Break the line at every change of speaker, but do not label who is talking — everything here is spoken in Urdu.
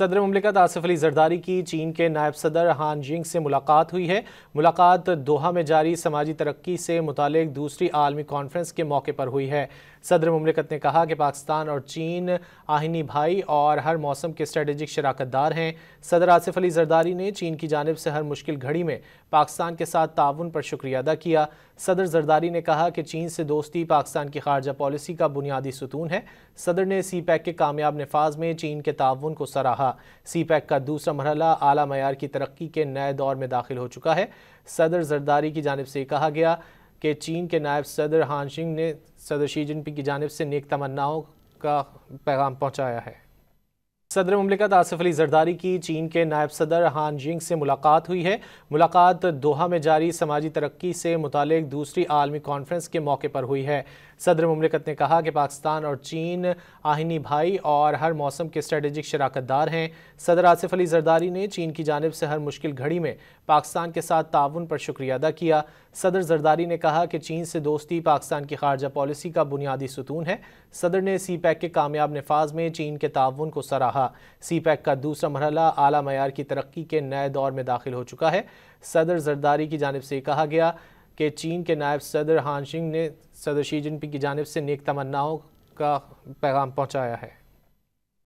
صدر مملکت آصف علی زرداری کی چین کے نائب صدر ہان جنگ سے ملاقات ہوئی ہے۔ ملاقات دوحہ میں جاری سماجی ترقی سے متعلق دوسری عالمی کانفرنس کے موقع پر ہوئی ہے۔ صدر مملکت نے کہا کہ پاکستان اور چین آہنی بھائی اور ہر موسم کے اسٹریٹجک شراکت دار ہیں۔ صدر آصف علی زرداری نے چین کی جانب سے ہر مشکل گھڑی میں پاکستان کے ساتھ تعاون پر شکریہ ادا کیا۔ صدر زرداری نے کہا کہ چین سے دوستی پاکستان کی خارجہ پالیسی کا بنیادی ستون ہے۔ صدر نے سی پیک کے کامیاب نفاذ میں چین کے تعاون کو سراہا۔ سی پیک کا دوسرا مرحلہ اعلیٰ معیار کی ترقی کے نئے دور میں داخل ہو چکا ہے۔ صدر زرداری کی جانب سے کہا گیا کہ چین کے نائب صدر ہان جنگ نے صدر شی جن پنگ کی جانب سے نیک تمناؤں کا پیغام پہنچایا ہے۔ صدر مملکت آصف علی زرداری کی چین کے نائب صدر ہان جنگ سے ملاقات ہوئی ہے۔ ملاقات دوحہ میں جاری سماجی ترقی سے متعلق دوسری عالمی کانفرنس کے موقع پر ہوئی ہے۔ صدر مملکت نے کہا کہ پاکستان اور چین آہنی بھائی اور ہر موسم کے اسٹریٹجک شراکت دار ہیں۔ صدر آصف علی زرداری نے چین کی جانب سے ہر مشکل گھڑی میں پاکستان کے ساتھ تعاون پر شکریہ ادا کیا۔ صدر زرداری نے کہا کہ چین سے دوستی پاکستان کی خارجہ پالیسی کا بنیادی ستون ہے۔ صدر نے سی پیک کے کامیاب نفاذ میں چین کے تعاون کو سراہا۔ سی پیک کا دوسرا مرحلہ اعلیٰ معیار کی ترقی کے نئے دور میں داخل ہو چکا ہے۔ صدر زرداری کی جانب سے کہا گیا کہ چین کے نائب صدر ہان جنگ نے صدر شی جن پنگ کی جانب سے نیک تمناؤں کا پیغام پہنچایا ہے۔